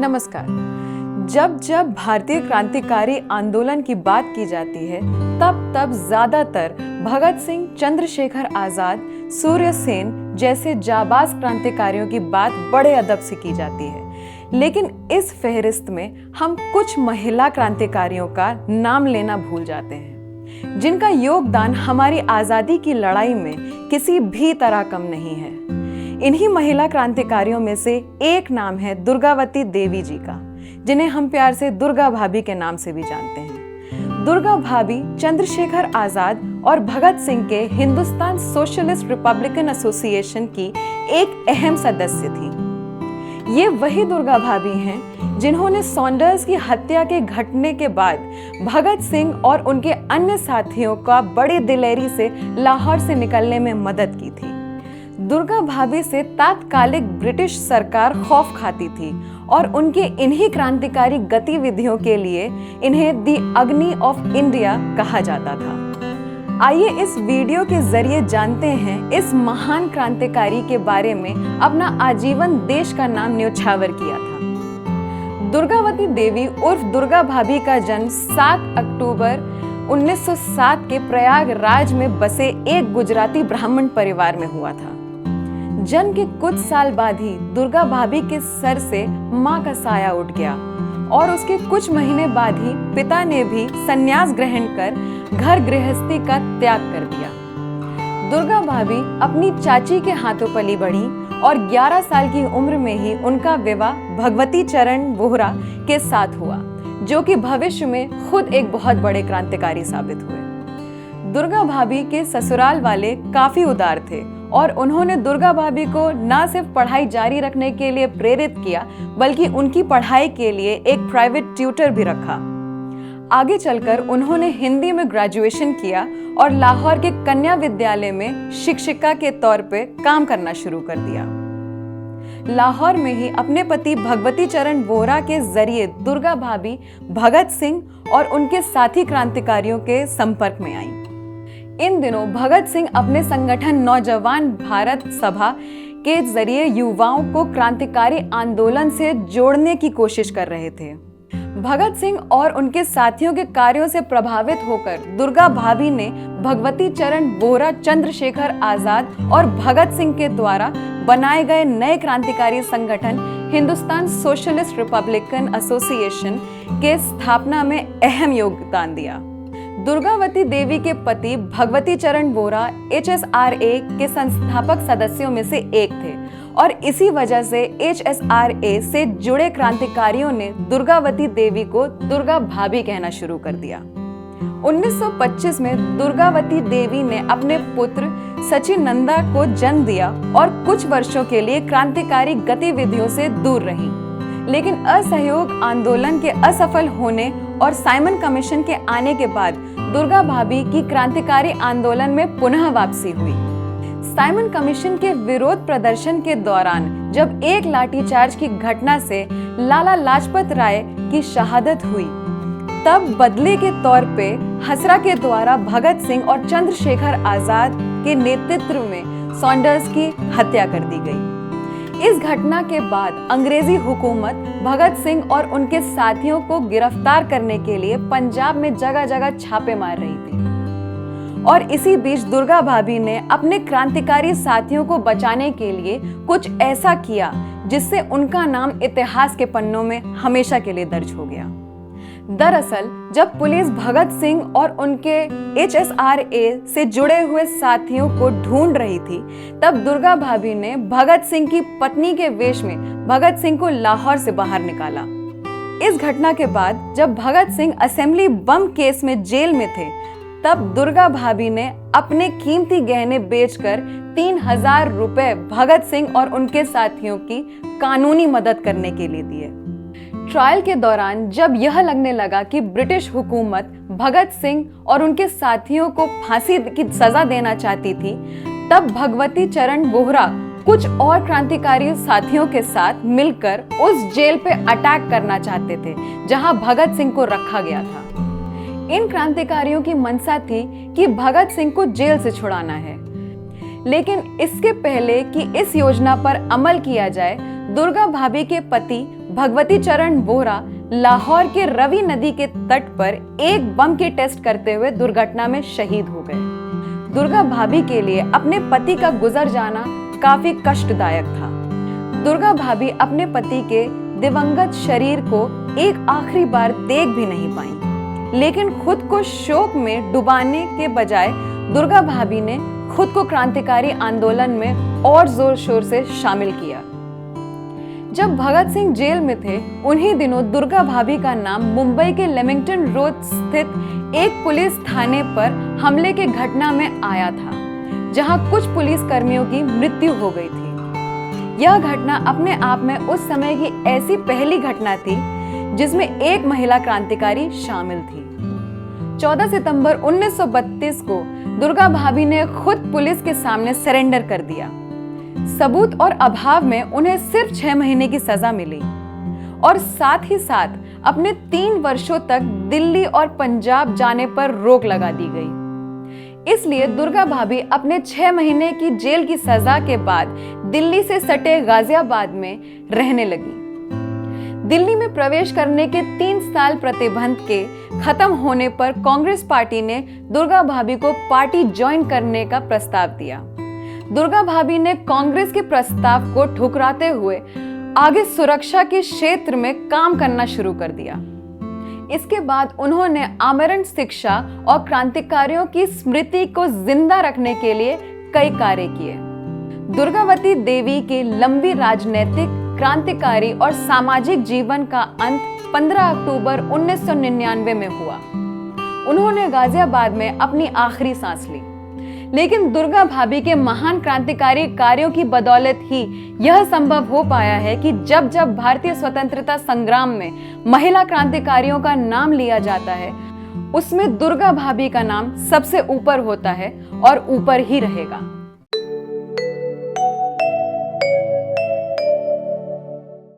नमस्कार। जब जब भारतीय क्रांतिकारी आंदोलन की बात की जाती है तब ज्यादातर भगत सिंह, चंद्रशेखर आजाद, सूर्य सेन जैसे जाबाज क्रांतिकारियों की बात बड़े अदब से की जाती है। लेकिन इस फहरिस्त में हम कुछ महिला क्रांतिकारियों का नाम लेना भूल जाते हैं, जिनका योगदान हमारी आजादी की लड़ाई में किसी भी तरह कम नहीं है। इन्हीं महिला क्रांतिकारियों में से एक नाम है दुर्गावती देवी जी का, जिन्हें हम प्यार से दुर्गा भाभी के नाम से भी जानते हैं। दुर्गा भाभी चंद्रशेखर आजाद और भगत सिंह के हिंदुस्तान सोशलिस्ट रिपब्लिकन एसोसिएशन की एक अहम सदस्य थी। ये वही दुर्गा भाभी हैं जिन्होंने सॉन्डर्स की हत्या के घटने के बाद भगत सिंह और उनके अन्य साथियों का बड़े दिलेरी से लाहौर से निकलने में मदद की थी। दुर्गा भाभी से तात्कालिक ब्रिटिश सरकार खौफ खाती थी और उनके इन्हीं क्रांतिकारी गतिविधियों के लिए इन्हें दी अग्नि ऑफ इंडिया कहा जाता था। आइए इस वीडियो के जरिए जानते हैं इस महान क्रांतिकारी के बारे में अपना आजीवन देश का नाम न्योछावर किया था। दुर्गावती देवी उर्फ दुर्गा भाभी का जन्म 7 अक्टूबर 1907 के प्रयागराज में बसे एक गुजराती ब्राह्मण परिवार में हुआ था। जन्म के कुछ साल बाद ही दुर्गा भाभी के सर से मां का साया उठ गया और उसके कुछ महीने बाद ही पिता ने भी संन्यास ग्रहण कर घर गृहस्थी का त्याग कर दिया। दुर्गा भाभी अपनी चाची के हाथों पली बढ़ी और 11 साल की उम्र में ही उनका विवाह भगवती चरण बोहरा के साथ हुआ, जो कि भविष्य में खुद एक बहुत बड़े क्रांतिकारी साबित हुए। दुर्गा भाभी के ससुराल वाले काफी उदार थे और उन्होंने दुर्गा भाभी को न सिर्फ पढ़ाई जारी रखने के लिए प्रेरित किया, बल्कि उनकी पढ़ाई के लिए एक प्राइवेट ट्यूटर भी रखा। आगे चलकर उन्होंने हिंदी में ग्रेजुएशन किया और लाहौर के कन्या विद्यालय में शिक्षिका के तौर पे काम करना शुरू कर दिया। लाहौर में ही अपने पति भगवती चरण बोहरा के जरिए दुर्गा भाभी भगत सिंह और उनके साथी क्रांतिकारियों के संपर्क में आईं। इन दिनों भगत सिंह अपने संगठन नौजवान भारत सभा के जरिए युवाओं को क्रांतिकारी आंदोलन से जोड़ने की कोशिश कर रहे थे। भगत सिंह और उनके साथियों के कार्यों से प्रभावित होकर दुर्गा भाभी ने भगवती चरण बोहरा, चंद्रशेखर आजाद और भगत सिंह के द्वारा बनाए गए नए क्रांतिकारी संगठन हिंदुस्तान सोशलिस्ट रिपब्लिकन एसोसिएशन के स्थापना में अहम योगदान दिया। दुर्गावती देवी के पति भगवती चरण बोहरा HSRA के संस्थापक सदस्यों में से एक थे और इसी वजह से HSRA से जुड़े क्रांतिकारियों ने दुर्गावती देवी को दुर्गा भाभी कहना शुरू कर दिया। 1925 में दुर्गावती देवी ने अपने पुत्र सचिनंदा को जन्म दिया और कुछ वर्षों के लिए क्रांतिकारी गतिविधियों से दूर रहीं। लेकिन असहयोग आंदोलन के असफल होने और साइमन कमीशन के आने के बाद दुर्गा भाभी की क्रांतिकारी आंदोलन में पुनः वापसी हुई। साइमन कमीशन के विरोध प्रदर्शन के दौरान जब एक लाठीचार्ज की घटना से लाला लाजपत राय की शहादत हुई, तब बदले के तौर पे हसरा के द्वारा भगत सिंह और चंद्रशेखर आजाद के नेतृत्व में सॉन्डर्स की हत्या कर दी गई। इस घटना के बाद अंग्रेजी हुकूमत भगत सिंह और उनके साथियों को गिरफ्तार करने के लिए पंजाब में जगह जगह छापे मार रही थी और इसी बीच दुर्गा भाभी ने अपने क्रांतिकारी साथियों को बचाने के लिए कुछ ऐसा किया जिससे उनका नाम इतिहास के पन्नों में हमेशा के लिए दर्ज हो गया। दरअसल जब पुलिस भगत सिंह और उनके HSRA से जुड़े हुए साथियों को ढूंढ रही थी, तब दुर्गा भाभी ने भगत सिंह की पत्नी के वेश में भगत सिंह को लाहौर से बाहर निकाला। इस घटना के बाद जब भगत सिंह असेंबली बम केस में जेल में थे, तब दुर्गा भाभी ने अपने कीमती गहने बेचकर 3000 रुपए भगत सिंह और उनके साथियों की कानूनी मदद करने के लिए दिए। ट्रायल के दौरान जब यह लगने लगा कि ब्रिटिश हुकूमत भगत सिंह और उनके साथियों को फांसी की सजा देना चाहती थी, तब भगवती चरण बोहरा कुछ और क्रांतिकारी साथियों के साथ मिलकर उस जेल पे अटैक करना चाहते थे जहां भगत सिंह को रखा गया था। इन क्रांतिकारियों की मंशा थी कि भगत सिंह को जेल से छुड़ाना है, लेकिन इसके पहले कि इस योजना पर अमल किया जाए, दुर्गा भाभी के पति भगवती चरण बोहरा लाहौर के रवि नदी के तट पर एक बम के टेस्ट करते हुए दुर्घटना में शहीद हो गए। दुर्गा भाभी के लिए अपने पति का गुजर जाना काफी कष्टदायक था। दुर्गा भाभी अपने पति के दिवंगत शरीर को एक आखिरी बार देख भी नहीं पाई, लेकिन खुद को शोक में डुबाने के बजाय दुर्गा भाभी ने खुद को क्रांतिकारी आंदोलन में और जोर शोर से शामिल किया। जब भगत सिंह जेल में थे, उन्हीं दिनों दुर्गा भाभी का नाम मुंबई के लेमिंगटन रोड स्थित एक पुलिस थाने पर हमले के घटना में आया था, जहां कुछ पुलिस कर्मियों की मृत्यु हो गई थी। यह घटना अपने आप में उस समय की ऐसी पहली घटना थी जिसमें एक महिला क्रांतिकारी शामिल थी। 14 सितंबर 1932 को दुर्गा भाभी ने खुद पुलिस के सामने सरेंडर कर दिया। सबूत और अभाव में उन्हें सिर्फ 6 महीने की सजा मिली और साथ ही साथ अपने 3 वर्षों तक दिल्ली और पंजाब जाने पर रोक लगा दी गई। इसलिए दुर्गा भाभी अपने 6 महीने की जेल की सजा के बाद दिल्ली से सटे गाजियाबाद में रहने लगी। दिल्ली में प्रवेश करने के 3 साल प्रतिबंध के खत्म होने पर कांग्रेस पार्टी ने दुर्गा भाभी को पार्टी ज्वाइन करने का प्रस्ताव दिया। दुर्गा भाभी ने कांग्रेस के प्रस्ताव को ठुकराते हुए आगे सुरक्षा के क्षेत्र में काम करना शुरू कर दिया। इसके बाद उन्होंने आमरण शिक्षा और क्रांतिकारियों की स्मृति को जिंदा रखने के लिए कई कार्य किए। दुर्गावती देवी के लंबी राजनीतिक, क्रांतिकारी और सामाजिक जीवन का अंत 15 अक्टूबर 1999 में हुआ। उन्होंने गाजियाबाद में अपनी आखिरी सांस ली, लेकिन दुर्गा भाभी के महान क्रांतिकारी कार्यों की बदौलत ही यह संभव हो पाया है कि जब जब भारतीय स्वतंत्रता संग्राम में महिला क्रांतिकारियों का नाम लिया जाता है, उसमें दुर्गा भाभी का नाम सबसे ऊपर होता है और ऊपर ही रहेगा।